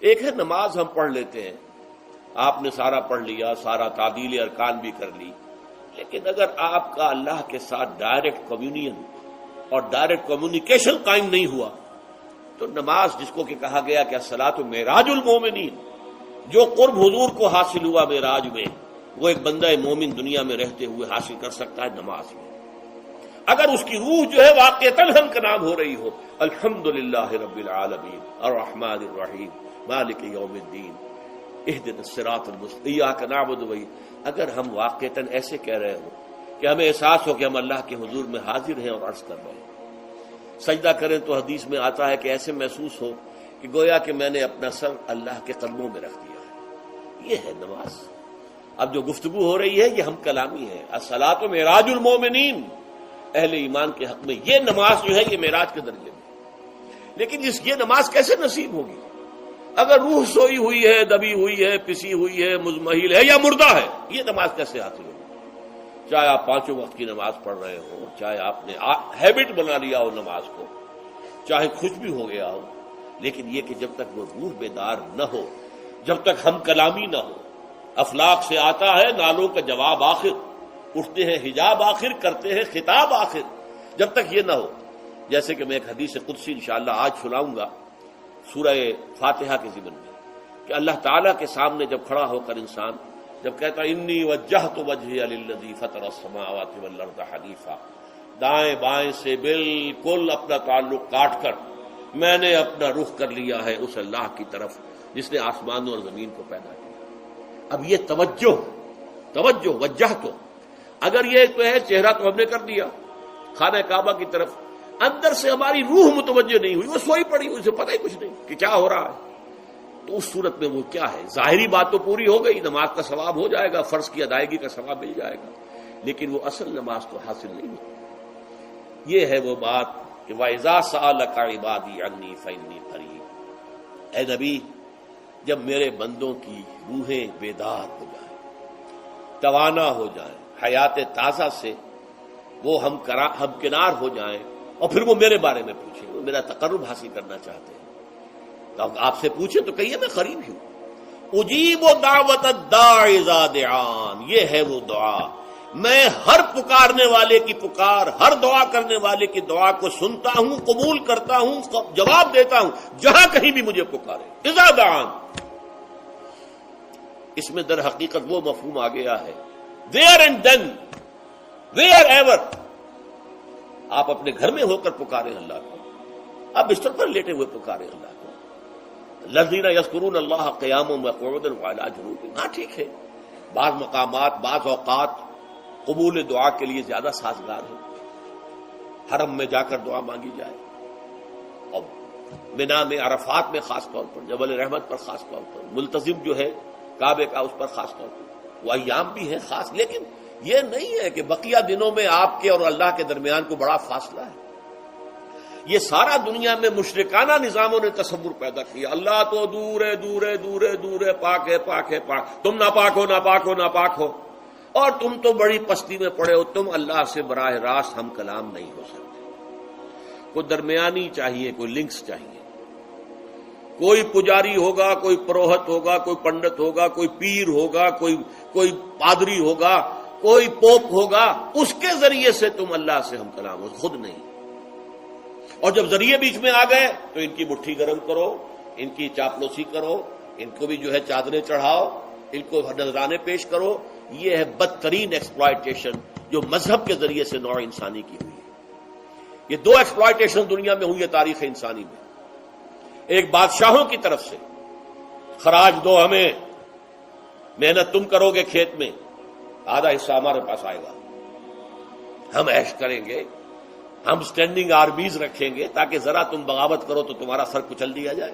ایک ہے نماز ہم پڑھ لیتے ہیں، آپ نے سارا پڑھ لیا، سارا تعدیل ارکان بھی کر لی، لیکن اگر آپ کا اللہ کے ساتھ ڈائریکٹ کمیونین اور ڈائریکٹ کمیونیکیشن قائم نہیں ہوا تو نماز، جس کو کہ کہا گیا کہ الصلاۃ معراج المومنین، جو قرب حضور کو حاصل ہوا معراج میں، وہ ایک بندہ مومن دنیا میں رہتے ہوئے حاصل کر سکتا ہے نماز میں، اگر اس کی روح جو ہے واقعتاً ہم کا نام ہو رہی ہو، الحمدللہ رب العالمین الرحمن الرحیم مالک یوم الدین اہدنا الصراط المستقیم ایاک نعبد و اگر ہم واقعتاً ایسے کہہ رہے ہو کہ ہمیں احساس ہو کہ ہم اللہ کے حضور میں حاضر ہیں اور عرض کر رہے ہیں، سجدہ کریں تو حدیث میں آتا ہے کہ ایسے محسوس ہو کہ گویا کہ میں نے اپنا سر اللہ کے قدموں میں رکھ دیا ہے، یہ ہے نماز۔ اب جو گفتگو ہو رہی ہے یہ ہم کلامی ہے، الصلاۃ معراج المومنین، اہل ایمان کے حق میں یہ نماز جو ہے یہ معراج کے درجے میں، لیکن یہ نماز کیسے نصیب ہوگی اگر روح سوئی ہوئی ہے، دبی ہوئی ہے، پسی ہوئی ہے، مزمحل ہے یا مردہ ہے؟ یہ نماز کیسے حاصل ہوگی؟ چاہے آپ 5 وقت کی نماز پڑھ رہے ہو، چاہے آپ نے ہیبٹ بنا لیا ہو نماز کو، چاہے کچھ بھی ہو گیا ہو، لیکن یہ کہ جب تک وہ روح بیدار نہ ہو، جب تک ہم کلامی نہ ہو، افلاق سے آتا ہے نالوں کا جواب آخر، اٹھتے ہیں حجاب آخر، کرتے ہیں خطاب آخر، جب تک یہ نہ ہو، جیسے کہ میں ایک حدیث قدسی انشاءاللہ آج سناؤں گا سورہ فاتحہ کے ضمن میں، کہ اللہ تعالیٰ کے سامنے جب کھڑا ہو کر انسان جب کہتا انی وجہت وجہی للذی فطر السماوات والارض حنیفا، دائیں بائیں سے بالکل اپنا تعلق کاٹ کر میں نے اپنا رخ کر لیا ہے اس اللہ کی طرف جس نے آسمانوں اور زمین کو پیدا کیا۔ اب یہ توجہ وجہ تو اگر یہ تو ہے چہرہ تو ہم نے کر دیا خانہ کعبہ کی طرف، اندر سے ہماری روح متوجہ نہیں ہوئی، وہ سوئی پڑی، اسے پتہ ہی کچھ نہیں کہ کیا ہو رہا ہے، تو اس صورت میں وہ کیا ہے؟ ظاہری بات تو پوری ہو گئی، نماز کا ثواب ہو جائے گا، فرض کی ادائیگی کا ثواب مل جائے گا، لیکن وہ اصل نماز تو حاصل نہیں ہوئی۔ یہ ہے وہ بات کہ وَإِذَا سَأَلَكَ عِبَادِي عَنِّي فَإِنِّي قَرِيبٌ، اے نبی جب میرے بندوں کی روحیں بیدار ہو جائیں، توانا ہو جائیں، حیات تازہ سے وہ ہم کنار ہو جائیں اور پھر وہ میرے بارے میں پوچھیں، وہ میرا تقرب حاصل کرنا چاہتے ہیں، تو آپ سے پوچھیں تو کہیے میں قریب ہوں، اجیب دعوت الداع اذا دعان، یہ ہے وہ دعا، میں ہر پکارنے والے کی پکار، ہر دعا کرنے والے کی دعا کو سنتا ہوں، قبول کرتا ہوں، جواب دیتا ہوں جہاں کہیں بھی مجھے پکارے، اذا دعان۔ اس میں در حقیقت وہ مفہوم آ گیا ہے there and then where ever، آپ اپنے گھر میں ہو کر پکاریں اللہ کو، آپ بستر پر لیٹے ہوئے پکاریں اللہ کو، الذین یذکرون اللہ قیاما وقعودا وعلی جنوبہم، ہاں ٹھیک ہے، بعض مقامات بعض اوقات قبول دعا کے لیے زیادہ سازگار ہے، حرم میں جا کر دعا مانگی جائے، اور منا میں عرفات میں خاص طور پر، جبل رحمت پر خاص طور پر، ملتزم جو ہے کعبے کا اس پر خاص طور پر، وہ ایام بھی ہیں خاص، لیکن یہ نہیں ہے کہ بقیہ دنوں میں آپ کے اور اللہ کے درمیان کو بڑا فاصلہ ہے۔ یہ سارا دنیا میں مشرکانہ نظاموں نے تصور پیدا کیا، اللہ تو دور ہے دور ہے دور ہے دور ہے، پاک ہے پاک ہے پاک، تم ناپاک ہو ناپاک ہو ناپاک ہو، اور تم تو بڑی پستی میں پڑے ہو، تم اللہ سے براہ راست ہم کلام نہیں ہو سکتے۔ کوئی درمیانی چاہیے، کوئی لنکس چاہیے، کوئی پجاری ہوگا، کوئی پروہت ہوگا، کوئی پنڈت ہوگا، کوئی پیر ہوگا، کوئی پادری ہوگا، کوئی پوپ ہوگا، اس کے ذریعے سے تم اللہ سے ہم کلام ہو، خود نہیں۔ اور جب ذریعے بیچ میں آ گئے تو ان کی مٹھی گرم کرو، ان کی چاپلوسی کرو، ان کو بھی جو ہے چادریں چڑھاؤ، ان کو نذرانے پیش کرو، یہ ہے بدترین ایکسپلائٹیشن جو مذہب کے ذریعے سے نوع انسانی کی ہوئی ہے۔ یہ 2 ایکسپلائٹیشن دنیا میں ہوئی ہے تاریخ انسانی میں، ایک بادشاہوں کی طرف سے خراج دو ہمیں، محنت تم کرو گے کھیت میں، آدھا حصہ ہمارے پاس آئے گا، ہم عیش کریں گے، ہم سٹینڈنگ آرمیز رکھیں گے تاکہ ذرا تم بغاوت کرو تو تمہارا سر کچل دیا جائے۔